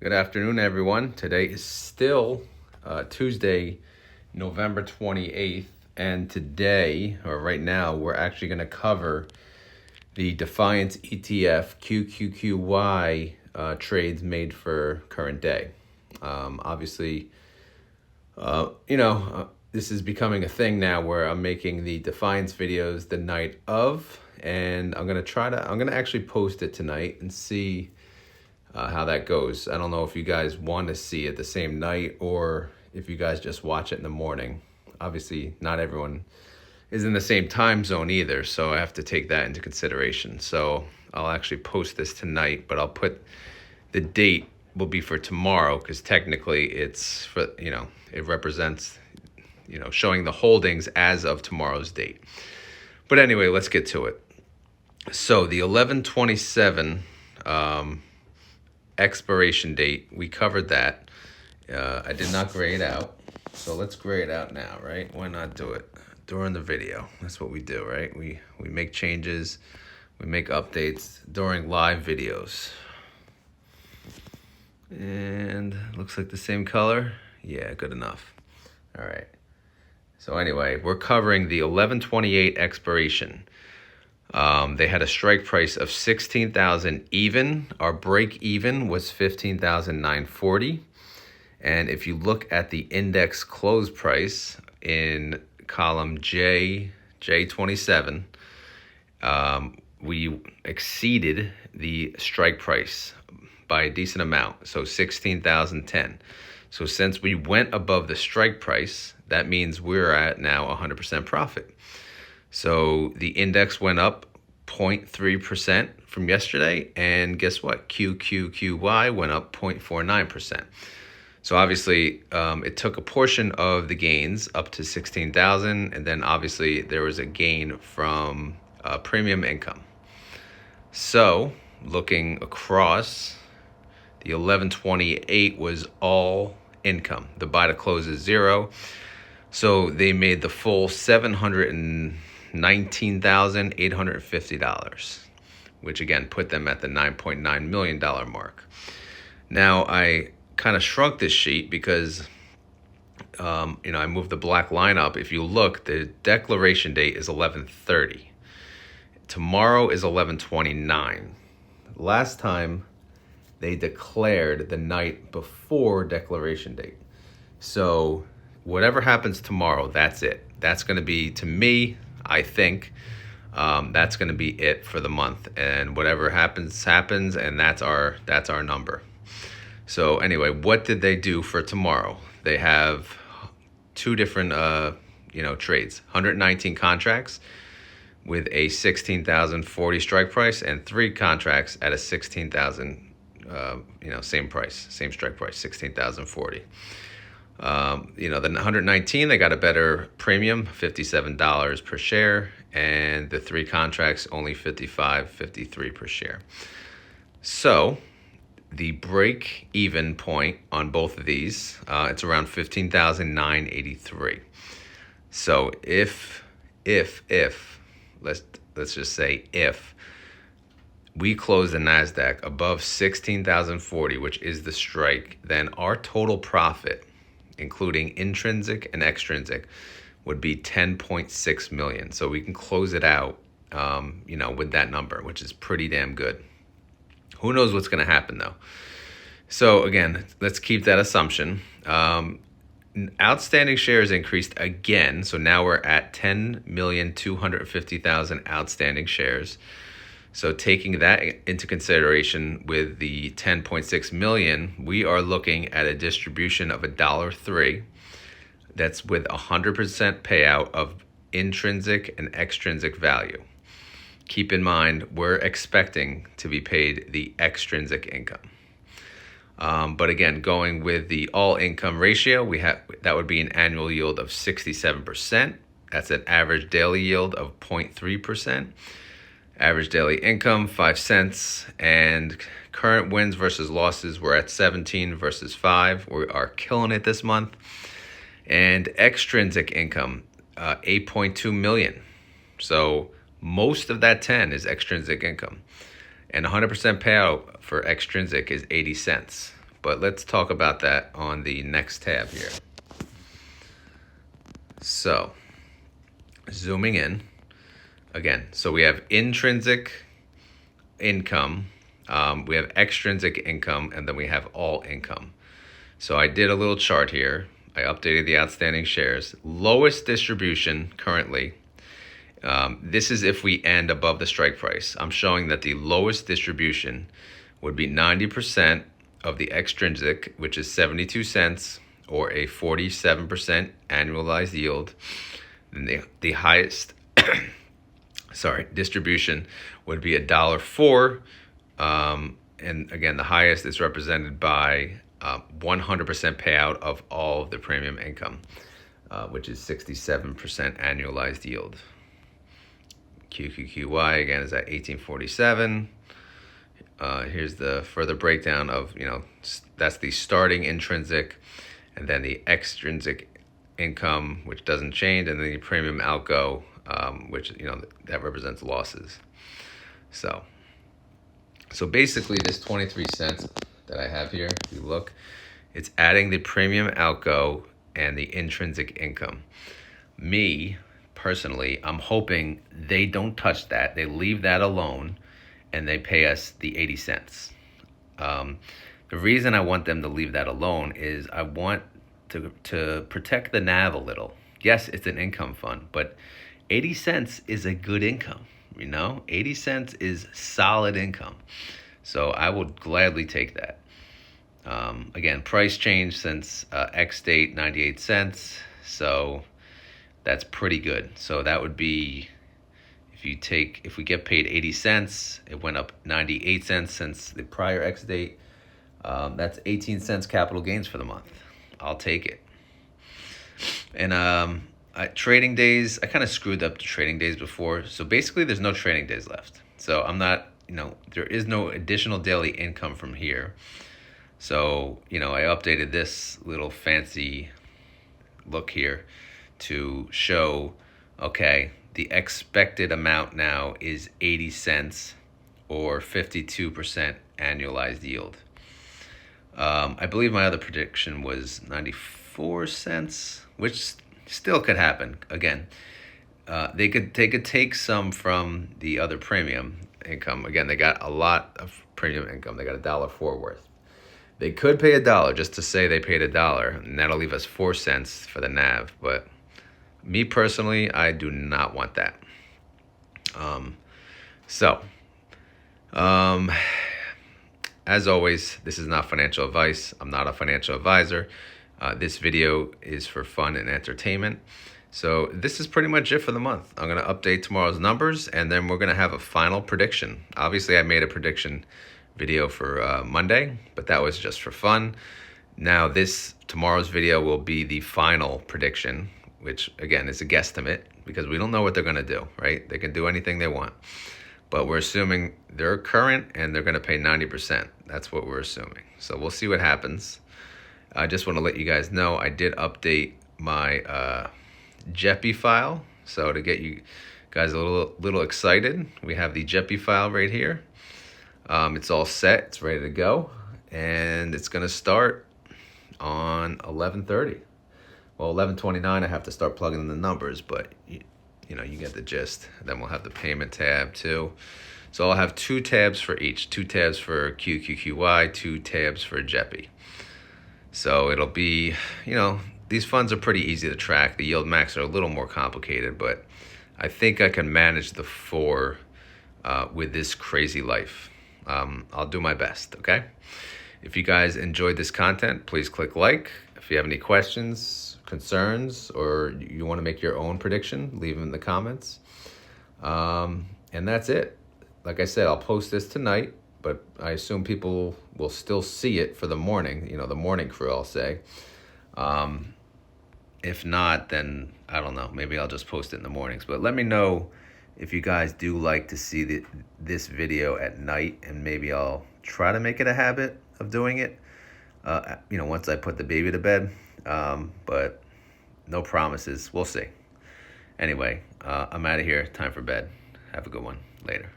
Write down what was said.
Good afternoon, everyone. Today is still Tuesday, November 28th, and today, or right now, we're actually going to cover the Defiance ETF QQQY trades made for current day. Obviously, this is becoming a thing now where I'm making the Defiance videos the night of, and I'm gonna actually post it tonight and see how that goes. I don't know if you guys want to see it the same night or if you guys just watch it in the morning. Obviously, not everyone is in the same time zone either, so I have to take that into consideration. So I'll actually post this tonight, but I'll put the date will be for tomorrow because technically it's for, it represents, showing the holdings as of tomorrow's date. But anyway, let's get to it. So the 11/27 expiration date, we covered that. I did not gray it out, so let's gray it out now, right? Why not do it during the video? That's what we do, right? We make changes, we make updates during live videos. And looks like the same color. Yeah, good enough. All right. So anyway, we're covering the 11/28 expiration. They had a strike price of 16,000 even. Our break even was 15,940. And if you look at the index close price in column J27, we exceeded the strike price by a decent amount, so 16,010. So since we went above the strike price, that means we're at now 100% profit. So the index went up 0.3% from yesterday, and guess what? QQQY went up 0.49%. So obviously, it took a portion of the gains up to 16,000, and then obviously there was a gain from premium income. So looking across, the 11/28 was all income. The buy to close is zero. So they made the full $719,850, which again put them at the $9.9 million mark. Now I kind of shrunk this sheet because I moved the black line up. If you look, the declaration date is 11/30. Tomorrow is 11/29. Last time they declared the night before declaration date. So whatever happens tomorrow, that's it. That's going to be, to me, I think, that's going to be it for the month. And whatever happens, happens, and that's our number. So anyway, what did they do for tomorrow? They have two different, trades. 119 contracts with a 16,040 strike price, and 3 contracts at a 16,000. Same price, same strike price, 16,040. The 119, they got a better premium, $57 per share, and the 3 contracts only $55.53 per share. So the break even point on both of these, it's around 15,983. So if let's just say if we close the NASDAQ above 16,040, which is the strike, then our total profit, including intrinsic and extrinsic, would be 10.6 million. So we can close it out, with that number, which is pretty damn good. Who knows what's going to happen though? So again, let's keep that assumption. Outstanding shares increased again. So now we're at 10,250,000 outstanding shares. So taking that into consideration with the 10.6 million, we are looking at a distribution of $1.03. That's with 100% payout of intrinsic and extrinsic value. Keep in mind, we're expecting to be paid the extrinsic income. But again, going with the all income ratio, that would be an annual yield of 67%. That's an average daily yield of 0.3%. Average daily income, 5 cents. And current wins versus losses, we're at 17 versus 5. We are killing it this month. And extrinsic income, 8.2 million. So most of that 10 is extrinsic income. And 100% payout for extrinsic is 80 cents but let's talk about that on the next tab here. So, zooming in again, so we have intrinsic income, we have extrinsic income, and then we have all income. So I did a little chart here. I updated the outstanding shares. Lowest distribution currently, this is if we end above the strike price. I'm showing that the lowest distribution would be 90% of the extrinsic, which is 72 cents, or a 47% annualized yield. And the highest distribution would be $1.04. And again, the highest is represented by 100% payout of all of the premium income, which is 67% annualized yield. QQQY again is at 1847. Here's the further breakdown of, that's the starting intrinsic, and then the extrinsic income, which doesn't change, and then the premium outgo, which, that represents losses. So basically this 23 cents that I have here, if you look, it's adding the premium outgo and the intrinsic income. Me, personally, I'm hoping they don't touch that. They leave that alone and they pay us the 80 cents. The reason I want them to leave that alone is I want to protect the NAV a little. Yes, it's an income fund, but 80 cents is a good income. 80 cents is solid income. So I would gladly take that. Again, price change since X date, 98 cents. So that's pretty good. So that would be, if we get paid 80 cents, it went up 98 cents since the prior X date. That's 18 cents capital gains for the month. I'll take it. And trading days, I kind of screwed up the trading days before. So basically there's no trading days left. So I'm not, there is no additional daily income from here. So, I updated this little fancy look here to show, okay, the expected amount now is 80 cents or 52% annualized yield. I believe my other prediction was 94 cents, which still could happen. Again, they could take some from the other premium income. Again, they got a lot of premium income. They got $1.04 worth. They could pay $1 just to say they paid $1, and that'll leave us 4 cents for the NAV. But me personally, I do not want that. As always, this is not financial advice. I'm not a financial advisor. This video is for fun and entertainment. So this is pretty much it for the month. I'm going to update tomorrow's numbers, and then we're going to have a final prediction. Obviously, I made a prediction video for Monday, but that was just for fun. Now tomorrow's video will be the final prediction, which again is a guesstimate because we don't know what they're going to do, right? They can do anything they want, but we're assuming they're current and they're going to pay 90%. That's what we're assuming. So we'll see what happens. I just want to let you guys know I did update my jepy file. So to get you guys a little excited, we have the jepy file right here. It's all set, it's ready to go, and it's gonna start on 11:30. Well, 11:29, I have to start plugging in the numbers, but you get the gist. Then we'll have the payment tab too. So I'll have 2 tabs for each, 2 tabs for QQQY, 2 tabs for jepy. So it'll be, these funds are pretty easy to track. The yield max are a little more complicated, but I think I can manage the 4 with this crazy life. I'll do my best, okay? If you guys enjoyed this content, please click like. If you have any questions, concerns, or you want to make your own prediction, leave them in the comments. And that's it. Like I said, I'll post this tonight, but I assume people will still see it for the morning, the morning crew, I'll say. If not, then I don't know. Maybe I'll just post it in the mornings. But let me know if you guys do like to see this video at night, and maybe I'll try to make it a habit of doing it, once I put the baby to bed. But no promises. We'll see. Anyway, I'm out of here. Time for bed. Have a good one. Later.